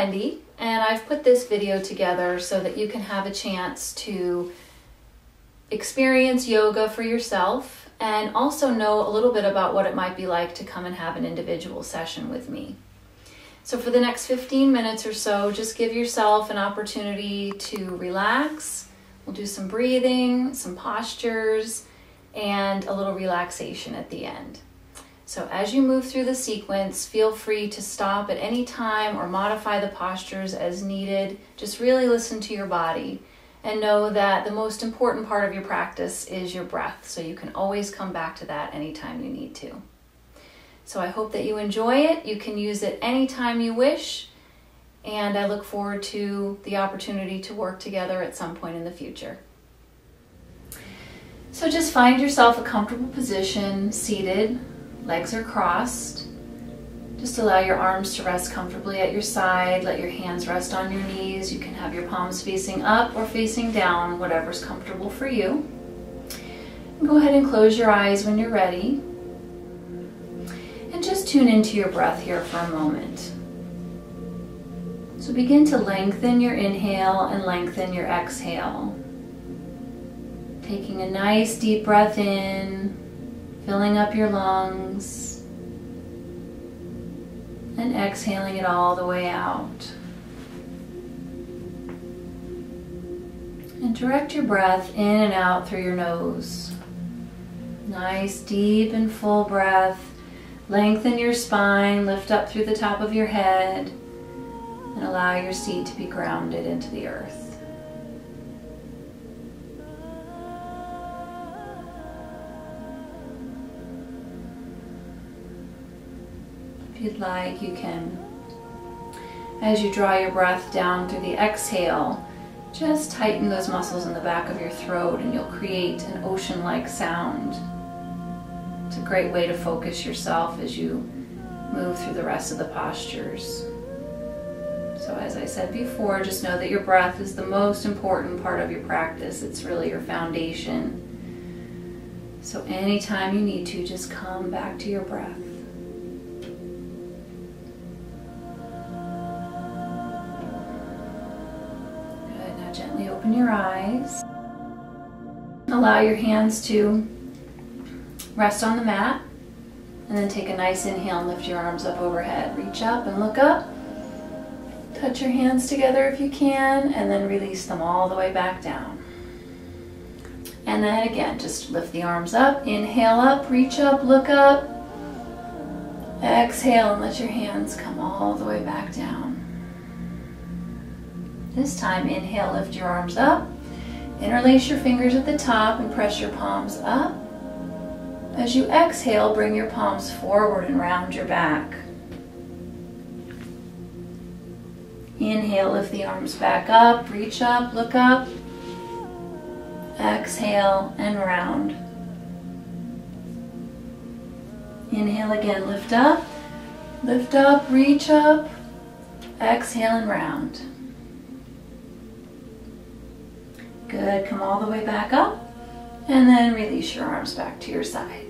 Wendy, and I've put this video together so that you can have a chance to experience yoga for yourself and also know a little bit about what it might be like to come and have an individual session with me. So for the next 15 minutes or so, just give yourself an opportunity to relax. We'll do some breathing, some postures, and a little relaxation at the end. So as you move through the sequence, feel free to stop at any time or modify the postures as needed. Just really listen to your body and know that the most important part of your practice is your breath. So you can always come back to that anytime you need to. So I hope that you enjoy it. You can use it anytime you wish. And I look forward to the opportunity to work together at some point in the future. So just find yourself a comfortable position, seated. Legs are crossed. Just allow your arms to rest comfortably at your side. Let your hands rest on your knees. You can have your palms facing up or facing down, whatever's comfortable for you. Go ahead and close your eyes when you're ready. And just tune into your breath here for a moment. So begin to lengthen your inhale and lengthen your exhale. Taking a nice deep breath in, filling up your lungs, and exhaling it all the way out. And direct your breath in and out through your nose. Nice, deep and full breath. Lengthen your spine, lift up through the top of your head, and allow your seat to be grounded into the earth. If you'd like, you can, as you draw your breath down through the exhale, just tighten those muscles in the back of your throat and you'll create an ocean-like sound. It's a great way to focus yourself as you move through the rest of the postures. So as I said before, just know that your breath is the most important part of your practice. It's really your foundation. So anytime you need to, just come back to your breath. Gently open your eyes. Allow your hands to rest on the mat. And then take a nice inhale and lift your arms up overhead. Reach up and look up. Touch your hands together if you can. And then release them all the way back down. And then again, just lift the arms up. Inhale up, reach up, look up. Exhale and let your hands come all the way back down. This time, inhale, lift your arms up. Interlace your fingers at the top and press your palms up. As you exhale, bring your palms forward and round your back. Inhale, lift the arms back up, reach up, look up. Exhale and round. Inhale again, lift up, reach up. Exhale and round. Good, come all the way back up and then release your arms back to your side.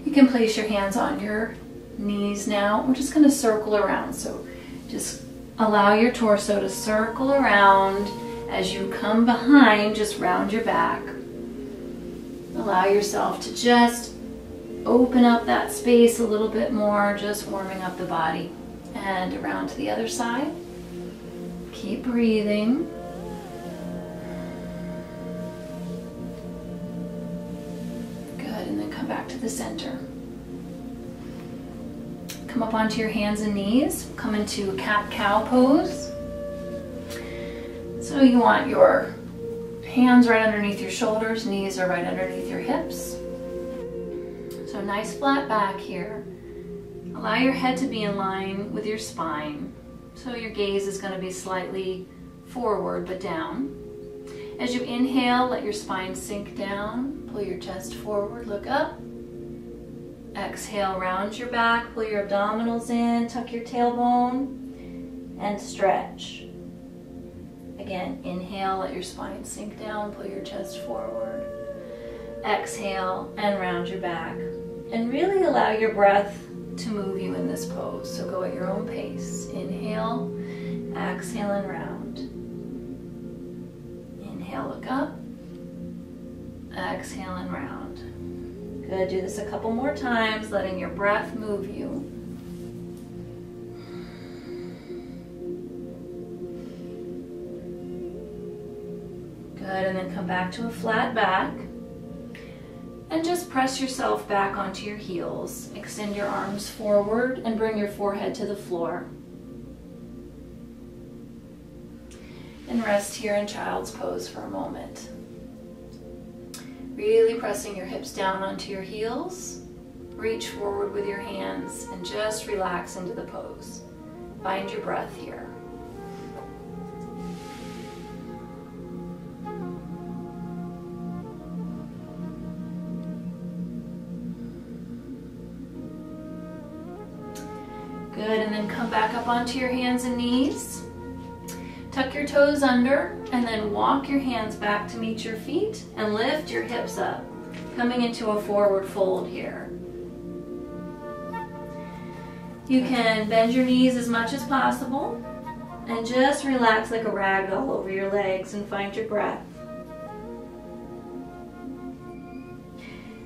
You can place your hands on your knees now. We're just going to circle around. So just allow your torso to circle around. As you come behind, just round your back. Allow yourself to just open up that space a little bit more, just warming up the body. And around to the other side. Keep breathing. And then come back to the center. Come up onto your hands and knees. Come into cat-cow pose. So you want your hands right underneath your shoulders, knees are right underneath your hips. So nice flat back here. Allow your head to be in line with your spine. So your gaze is going to be slightly forward but down. As you inhale, let your spine sink down. Pull your chest forward, look up. Exhale, round your back, pull your abdominals in, tuck your tailbone, and stretch. Again, inhale, let your spine sink down, pull your chest forward. Exhale, and round your back. And really allow your breath to move you in this pose, so go at your own pace. Inhale, exhale and round. Inhale, look up. Exhale and round. Good, do this a couple more times, letting your breath move you. Good, and then come back to a flat back. And just press yourself back onto your heels. Extend your arms forward and bring your forehead to the floor. And rest here in child's pose for a moment. Really pressing your hips down onto your heels. Reach forward with your hands and just relax into the pose. Find your breath here. Good, and then come back up onto your hands and knees. Tuck your toes under and then walk your hands back to meet your feet and lift your hips up, coming into a forward fold here. You can bend your knees as much as possible and just relax like a rag doll over your legs and find your breath.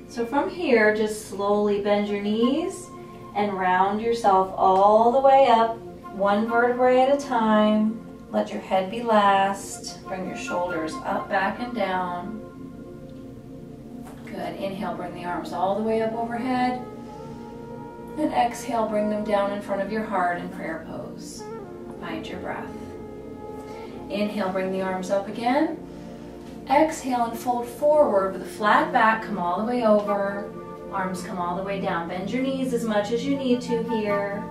So from here, just slowly bend your knees and round yourself all the way up, one vertebrae at a time. Let your head be last. Bring your shoulders up, back, and down. Good. Inhale, bring the arms all the way up overhead. And exhale, bring them down in front of your heart in prayer pose. Find your breath. Inhale, bring the arms up again. Exhale and fold forward with a flat back. Come all the way over. Arms come all the way down. Bend your knees as much as you need to here.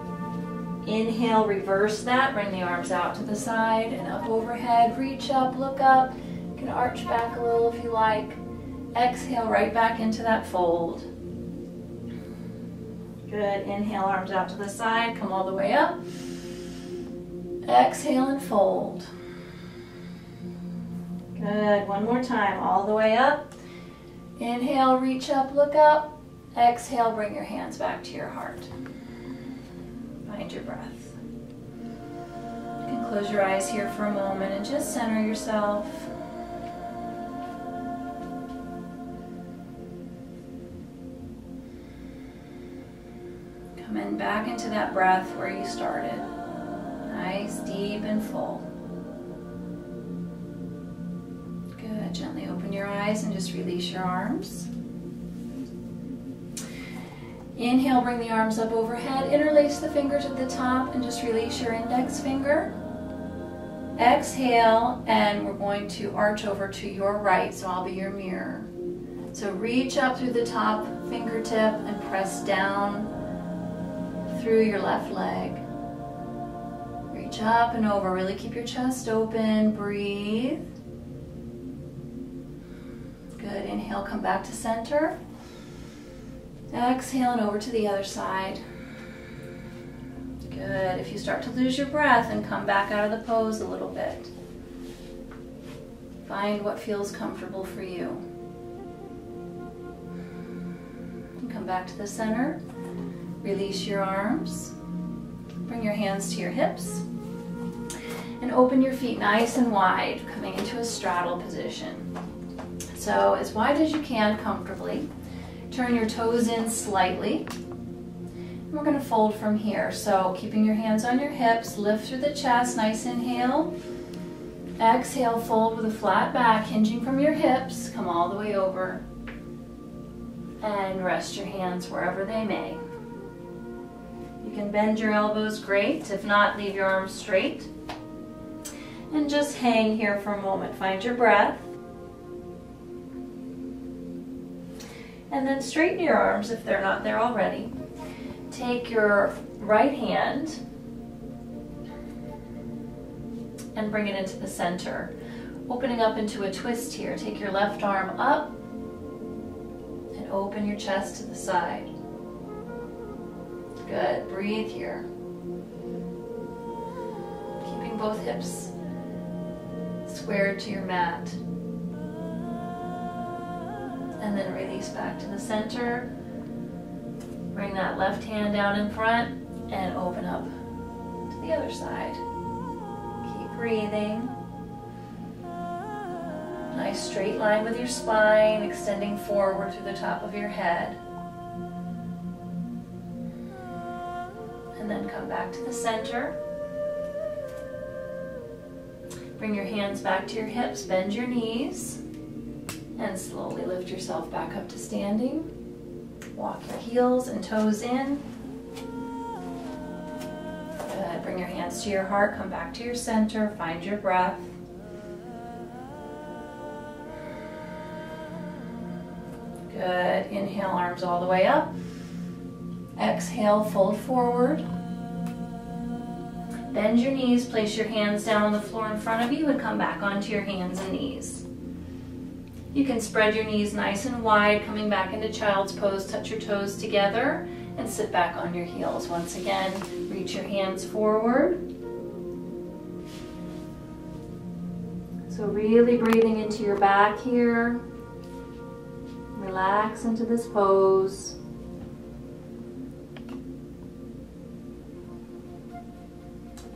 Inhale, reverse that. Bring the arms out to the side and up overhead. Reach up, look up. You can arch back a little if you like. Exhale, right back into that fold. Good. Inhale, arms out to the side. Come all the way up. Exhale and fold. Good. One more time. All the way up. Inhale, reach up, look up. Exhale, bring your hands back to your heart. Find your breath. You can close your eyes here for a moment and just center yourself. Come in back into that breath where you started. Nice, deep and full. Good. Gently open your eyes and just release your arms. Inhale, bring the arms up overhead. Interlace the fingers at the top and just release your index finger. Exhale, and we're going to arch over to your right, so I'll be your mirror. So reach up through the top fingertip and press down through your left leg. Reach up and over. Really keep your chest open. Breathe. Good. Inhale, come back to center. Exhale and over to the other side. Good. If you start to lose your breath, and come back out of the pose a little bit. Find what feels comfortable for you. And come back to the center. Release your arms. Bring your hands to your hips. And open your feet nice and wide, coming into a straddle position. So as wide as you can comfortably. Turn your toes in slightly. And we're going to fold from here. So keeping your hands on your hips, lift through the chest, nice inhale. Exhale, fold with a flat back, hinging from your hips. Come all the way over. And rest your hands wherever they may. You can bend your elbows, great. If not, leave your arms straight. And just hang here for a moment. Find your breath. And then straighten your arms if they're not there already. Take your right hand and bring it into the center, opening up into a twist here. Take your left arm up and open your chest to the side. Good. Breathe here. Keeping both hips squared to your mat. And then release back to the center. Bring that left hand down in front and open up to the other side. Keep breathing. Nice straight line with your spine, extending forward through the top of your head. And then come back to the center. Bring your hands back to your hips, bend your knees, and slowly lift yourself back up to standing. Walk your heels and toes in. Good. Bring your hands to your heart, come back to your center, find your breath. Good. Inhale, arms all the way up. Exhale, fold forward. Bend your knees, place your hands down on the floor in front of you and come back onto your hands and knees. You can spread your knees nice and wide, coming back into child's pose, touch your toes together and sit back on your heels. Once again, reach your hands forward. So really breathing into your back here. Relax into this pose.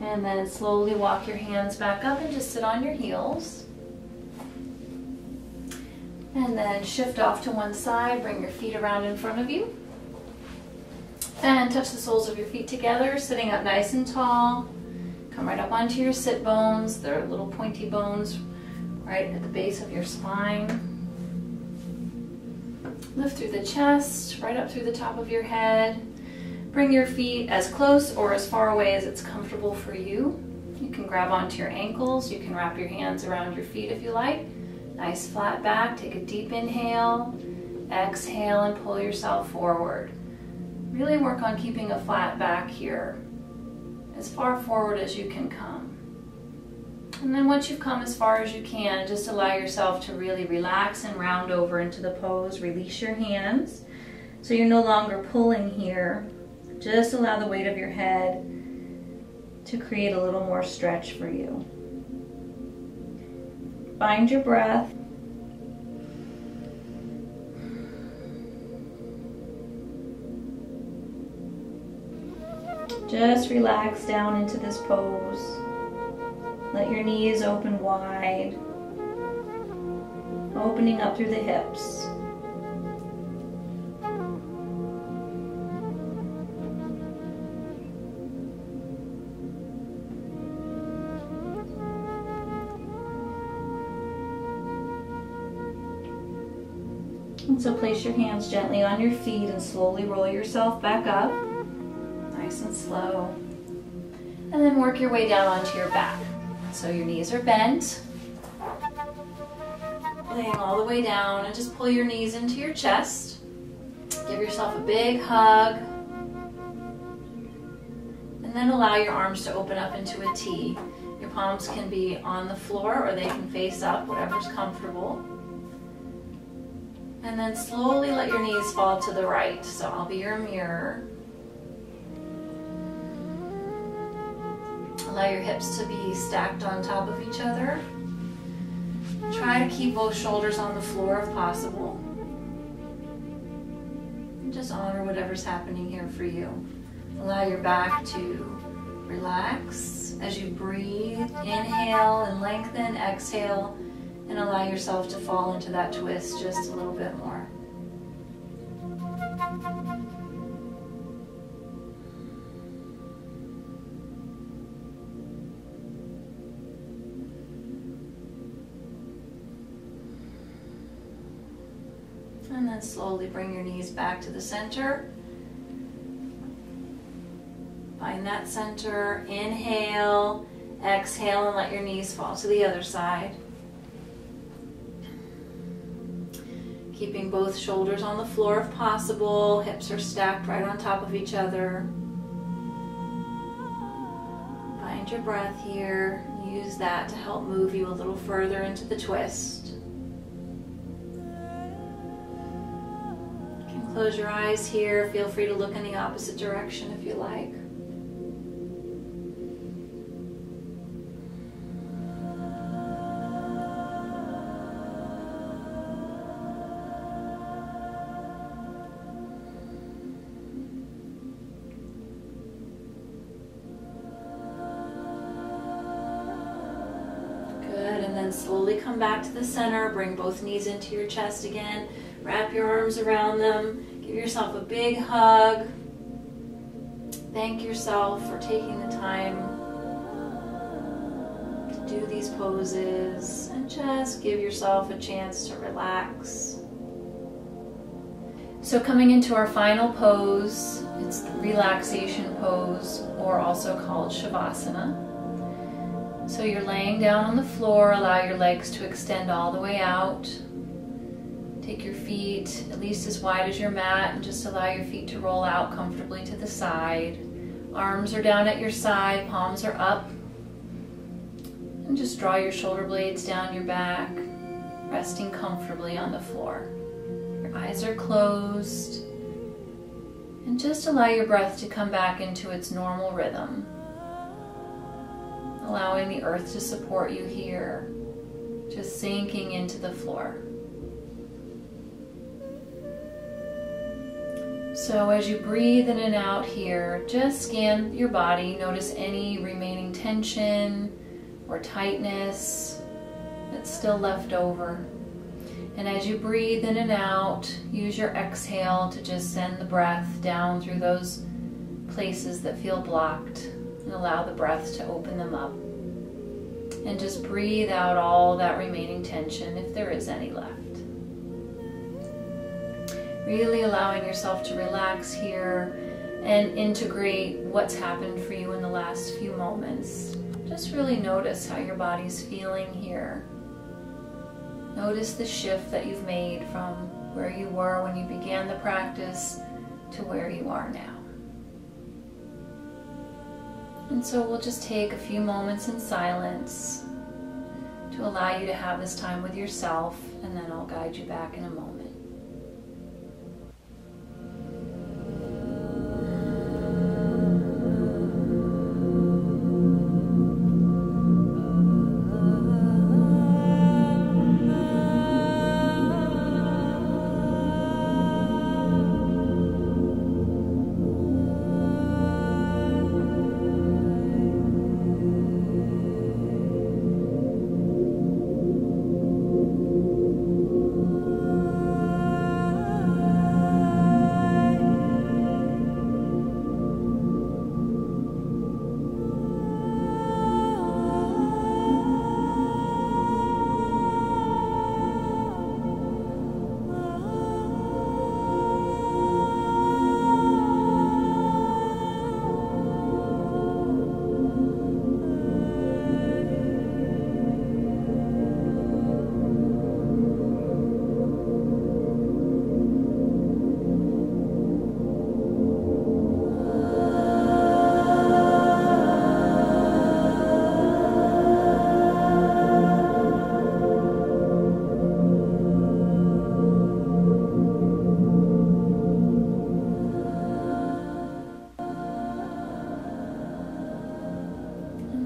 And then slowly walk your hands back up and just sit on your heels. And then shift off to one side, bring your feet around in front of you. And touch the soles of your feet together, sitting up nice and tall. Come right up onto your sit bones. They're little pointy bones right at the base of your spine. Lift through the chest, right up through the top of your head. Bring your feet as close or as far away as it's comfortable for you. You can grab onto your ankles. You can wrap your hands around your feet if you like. Nice flat back. Take a deep inhale. Exhale and pull yourself forward. Really work on keeping a flat back here. As far forward as you can come. And then once you've come as far as you can, just allow yourself to really relax and round over into the pose. Release your hands. So you're no longer pulling here. Just allow the weight of your head to create a little more stretch for you. Find your breath. Just relax down into this pose. Let your knees open wide, opening up through the hips. And so place your hands gently on your feet and slowly roll yourself back up, nice and slow. And then work your way down onto your back. So your knees are bent, laying all the way down, and just pull your knees into your chest. Give yourself a big hug. And then allow your arms to open up into a T. Your palms can be on the floor or they can face up, whatever's comfortable. And then slowly let your knees fall to the right. So I'll be your mirror. Allow your hips to be stacked on top of each other. Try to keep both shoulders on the floor if possible. And just honor whatever's happening here for you. Allow your back to relax as you breathe. Inhale and lengthen, exhale, and allow yourself to fall into that twist just a little bit more. And then slowly bring your knees back to the center. Find that center. Inhale, exhale, and let your knees fall to the other side. Keeping both shoulders on the floor if possible. Hips are stacked right on top of each other. Find your breath here. Use that to help move you a little further into the twist. You can close your eyes here. Feel free to look in the opposite direction if you like. then slowly come back to the center. Bring both knees into your chest again. Wrap your arms around them. Give yourself a big hug. Thank yourself for taking the time to do these poses, and just give yourself a chance to relax. So coming into our final pose, it's the relaxation pose, or also called Shavasana. So you're laying down on the floor, allow your legs to extend all the way out. Take your feet at least as wide as your mat and just allow your feet to roll out comfortably to the side. Arms are down at your side, palms are up. And just draw your shoulder blades down your back, resting comfortably on the floor. Your eyes are closed. And just allow your breath to come back into its normal rhythm. Allowing the earth to support you here, just sinking into the floor. So as you breathe in and out here, just scan your body. Notice any remaining tension or tightness that's still left over. And as you breathe in and out, use your exhale to just send the breath down through those places that feel blocked and allow the breath to open them up. And just breathe out all that remaining tension if there is any left. Really allowing yourself to relax here and integrate what's happened for you in the last few moments. Just really notice how your body's feeling here. Notice the shift that you've made from where you were when you began the practice to where you are now. And so we'll just take a few moments in silence to allow you to have this time with yourself, and then I'll guide you back in a moment.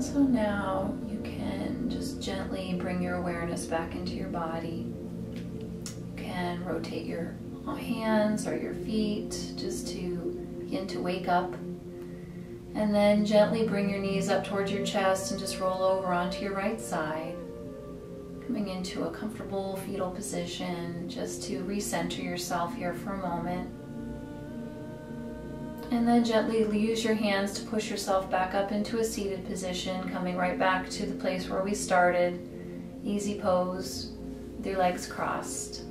So now you can just gently bring your awareness back into your body. You can rotate your hands or your feet just to begin to wake up. And then gently bring your knees up towards your chest and just roll over onto your right side. Coming into a comfortable fetal position just to recenter yourself here for a moment. And then gently use your hands to push yourself back up into a seated position, coming right back to the place where we started. Easy pose with your legs crossed.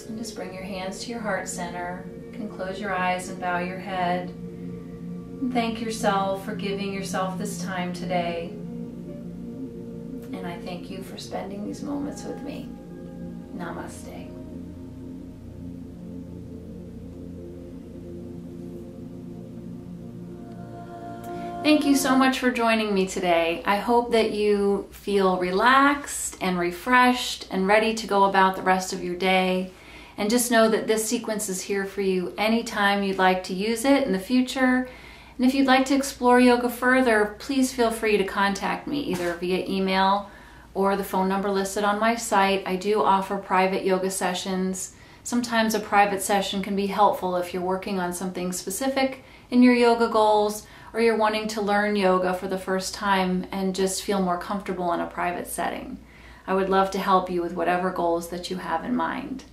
And just bring your hands to your heart center. You can close your eyes and bow your head. And thank yourself for giving yourself this time today. And I thank you for spending these moments with me. Namaste. Thank you so much for joining me today. I hope that you feel relaxed and refreshed and ready to go about the rest of your day. And just know that this sequence is here for you anytime you'd like to use it in the future. And if you'd like to explore yoga further, please feel free to contact me either via email or the phone number listed on my site. I do offer private yoga sessions. Sometimes a private session can be helpful if you're working on something specific in your yoga goals, or you're wanting to learn yoga for the first time and just feel more comfortable in a private setting. I would love to help you with whatever goals that you have in mind.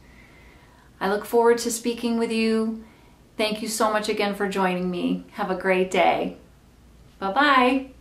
I look forward to speaking with you. Thank you so much again for joining me. Have a great day. Bye-bye.